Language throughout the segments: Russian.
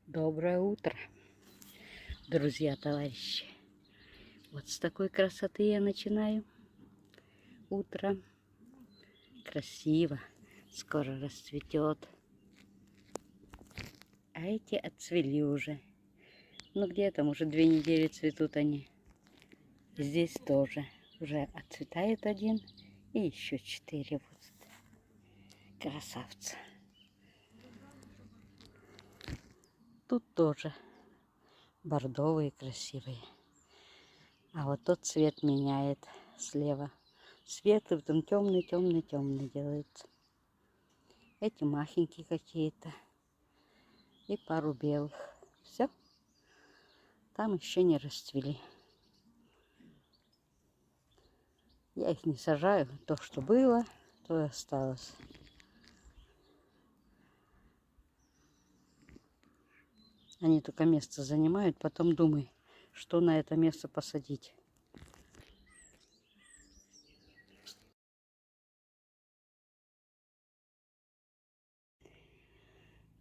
Доброе утро, друзья, товарищи. Вот с такой красоты я начинаю утро. Красиво, скоро расцветет. А эти отцвели уже. Ну где там, уже 2 недели цветут они. Здесь тоже уже отцветает один и еще 4 вот. Красавцы. Тут тоже бордовые красивые. А вот тот цвет меняет слева. Свет и потом темный, темный, темный делается. Эти махенькие какие-то. И пару белых. Все. Там еще не расцвели. Я их не сажаю. То, что было, то и осталось. Они только место занимают. Потом думай, что на это место посадить.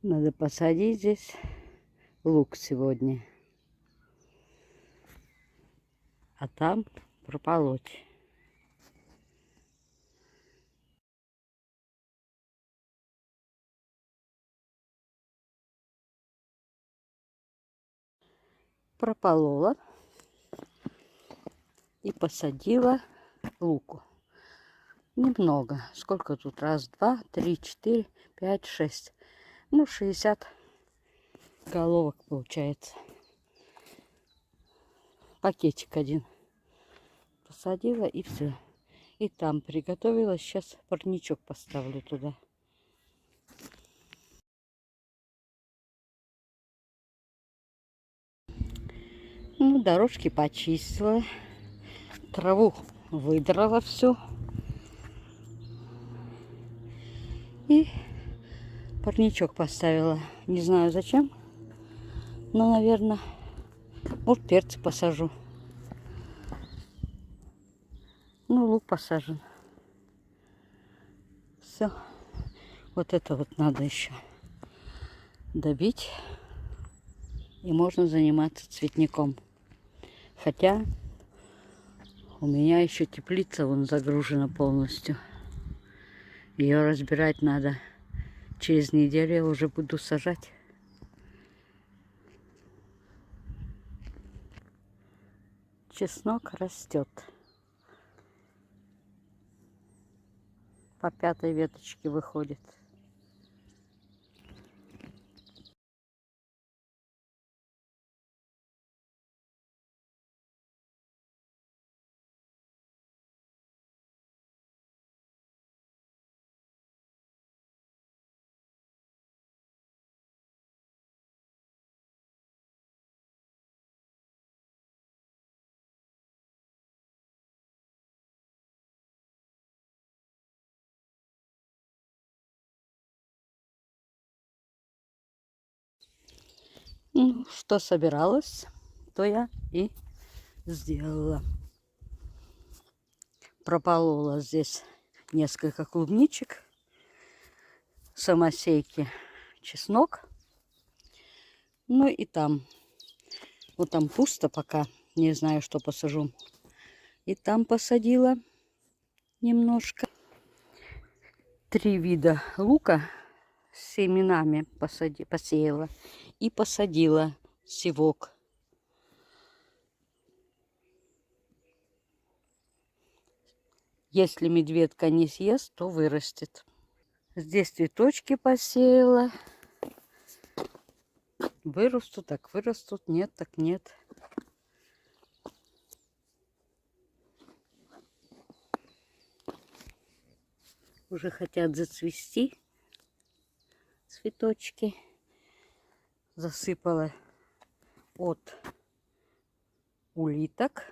Надо посадить здесь лук сегодня. А там прополоть. Прополола и посадила луку. Немного. Сколько тут? Раз, два, три, 4, 5, 6. Ну, 60 головок получается. Пакетик один посадила и все. И там приготовила. Сейчас парничок поставлю туда. Ну, дорожки почистила. Траву выдрала всю. И парничок поставила. Не знаю зачем. Но, наверное, может, перцы посажу. Ну, лук посажен. Все. Вот это вот надо еще добить. И можно заниматься цветником. Хотя у меня еще теплица вон загружена полностью. Ее разбирать надо. Через неделю я уже буду сажать. Чеснок растет. По 5-й веточке выходит. Ну, что собиралась, то я и сделала. Прополола здесь несколько клубничек, самосейки, чеснок. Ну и там. Вот там пусто пока. Не знаю, что посажу. И там посадила немножко. 3 вида лука с семенами посеяла. И посадила севок. Если медведка не съест, то вырастет. Здесь цветочки посеяла. Вырастут, так вырастут. Нет, так нет. Уже хотят зацвести цветочки. Засыпала от улиток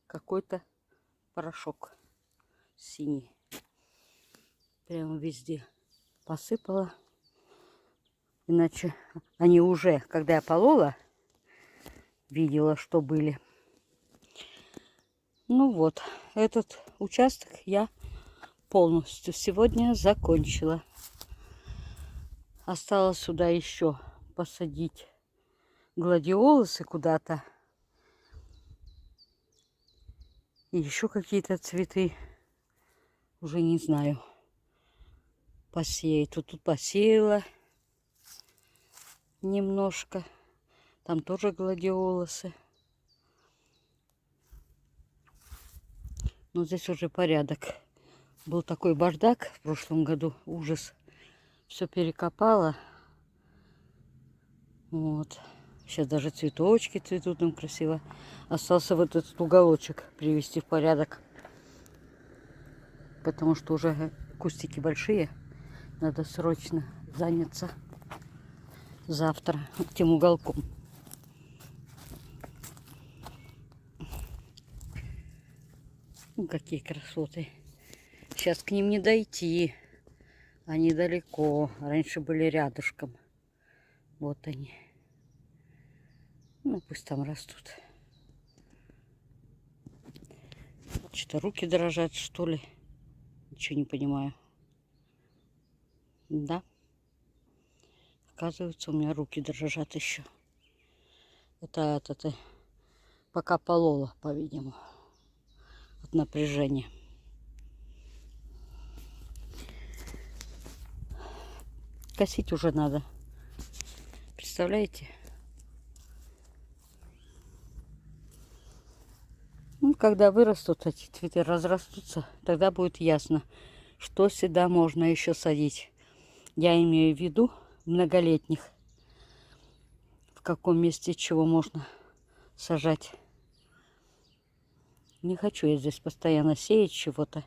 какой-то порошок синий. Прямо везде посыпала. Иначе они уже, когда я полола, видела, что были. Ну вот, этот участок я полностью сегодня закончила. Осталось сюда еще посадить гладиолусы куда-то. И еще какие-то цветы. Уже не знаю. Посеять. Тут посеяла немножко. Там тоже гладиолусы. Но здесь уже порядок. Был такой бардак в прошлом году. Ужас. Все перекопала. Вот. Сейчас даже цветочки цветут там красиво. Остался вот этот уголочек привести в порядок. Потому что уже кустики большие. Надо срочно заняться завтра тем уголком. Ну, какие красоты. Сейчас к ним не дойти. Они далеко. Раньше были рядышком. Вот они. Ну, пусть там растут. Что-то руки дрожат, что ли. Ничего не понимаю. Да. Оказывается, у меня руки дрожат еще. Это пока полола, по-видимому. От напряжения. Косить уже надо. Представляете? Ну, когда вырастут эти цветы, разрастутся, тогда будет ясно, что сюда можно еще садить. Я имею в виду многолетних. В каком месте чего можно сажать. Не хочу я здесь постоянно сеять чего-то.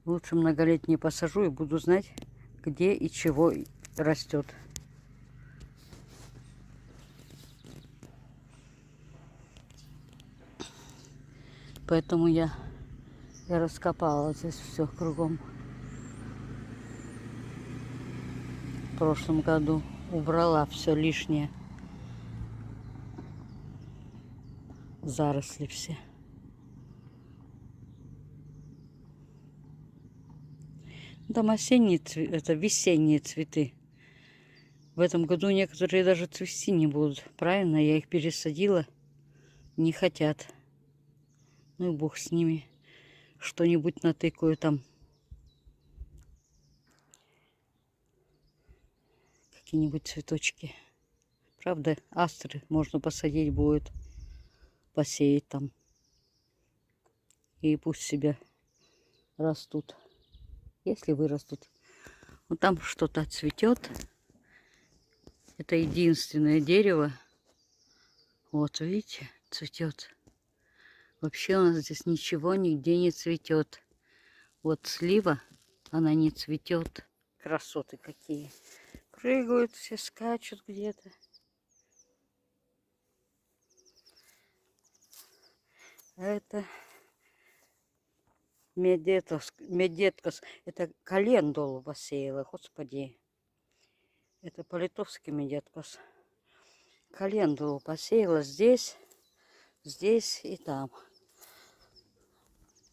Лучше многолетние посажу и буду знать, где и чего растет. Поэтому я раскопала здесь все кругом. В прошлом году убрала все лишнее. Заросли все. Там осенние цветы, это весенние цветы. В этом году некоторые даже цвести не будут. Правильно, я их пересадила. Не хотят. Ну и бог с ними. Что-нибудь натыкаю там. Какие-нибудь цветочки. Правда, астры можно посадить будет. Посеять там. И пусть себе растут. Если вырастут. Вот там что-то цветет. Это единственное дерево. Вот, видите, цветет. Вообще у нас здесь ничего нигде не цветет. Вот слива, она не цветет. Красоты какие. Прыгают все, скачут где-то. Это медеткос. Это календулу посеяла, господи. Это по-литовски медеткос. Календулу посеяла здесь, здесь и там.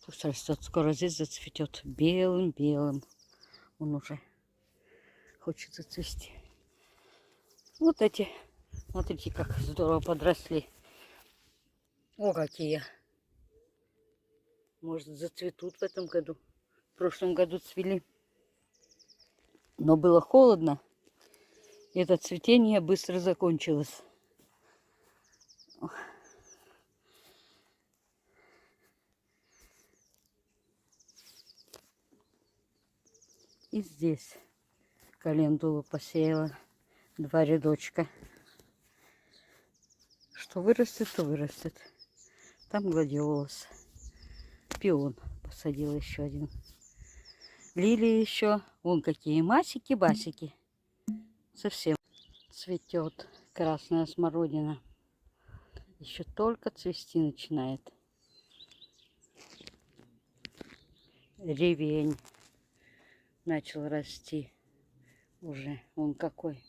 Пусть растет, скоро здесь зацветет белым-белым. Он уже хочет зацвести. Вот эти, смотрите, как здорово подросли. О, какие! Может, зацветут в этом году. В прошлом году цвели. Но было холодно. И это цветение быстро закончилось. И здесь календулу посеяла. 2 рядочка. Что вырастет, то вырастет. Там гладиолус. Пион посадила еще один. Лилии еще. Вон какие масики-басики. Совсем цветет красная смородина. Еще только цвести начинает. Ревень начал расти уже. Он какой.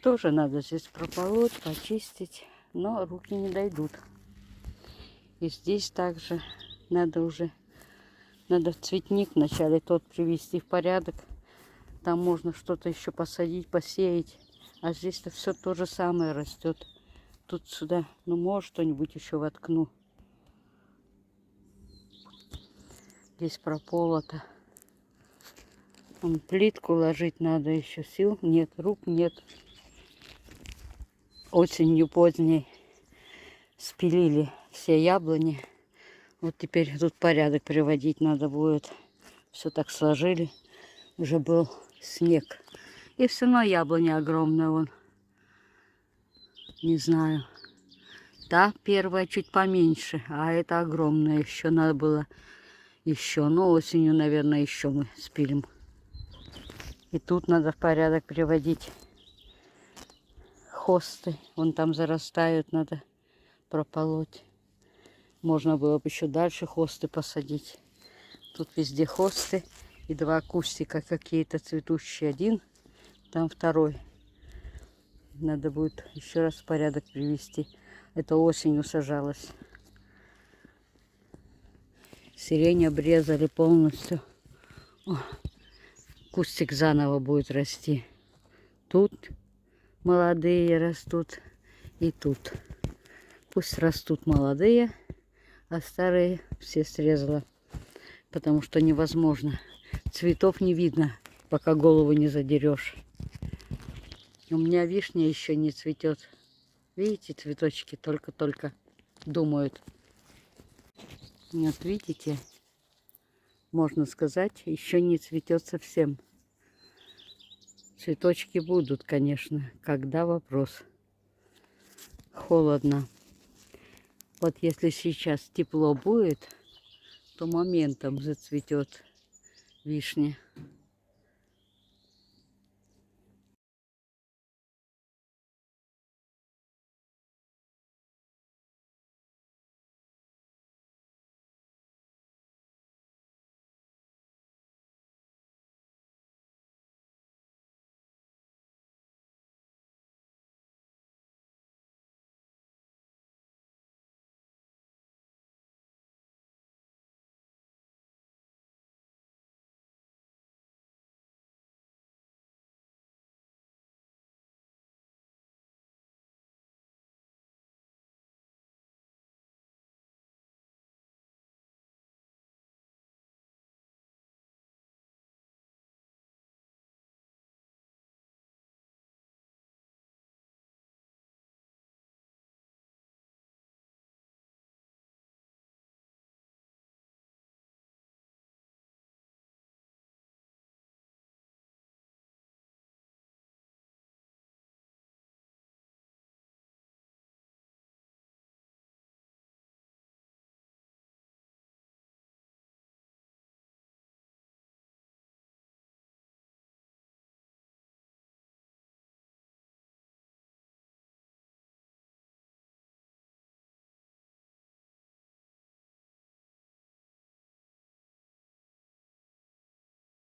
Тоже надо здесь прополоть, почистить, но руки не дойдут. И здесь также надо уже Надо в цветник вначале тот привести в порядок. Там можно что-то еще посадить, посеять. А здесь-то все то же самое растет. Тут сюда, ну, может, что-нибудь еще воткну. Здесь прополото. Вон плитку ложить надо еще. Сил нет, рук нет. Осенью поздней спилили все яблони. Вот теперь тут порядок приводить надо будет. Все так сложили. Уже был снег. И все равно яблоня огромная вон. Не знаю. Та первая чуть поменьше, а это огромная. Еще надо было еще. Но осенью, наверное, еще мы спилим. И тут надо в порядок приводить хосты. Вон там зарастают, надо прополоть. Можно было бы еще дальше хосты посадить. Тут везде хосты. И два кустика какие-то цветущие. Один, там второй. Надо будет еще раз в порядок привести. Это осенью сажалось. Сирень обрезали полностью. О, кустик заново будет расти. Тут молодые растут. И тут. Пусть растут молодые, а старые все срезала. Потому что невозможно. Цветов не видно, пока голову не задерешь. У меня вишня еще не цветет. Видите, цветочки только-только думают. Вот видите, можно сказать, еще не цветет совсем. Цветочки будут, конечно. Когда — вопрос. Холодно. Вот если сейчас тепло будет, то моментом зацветет вишня.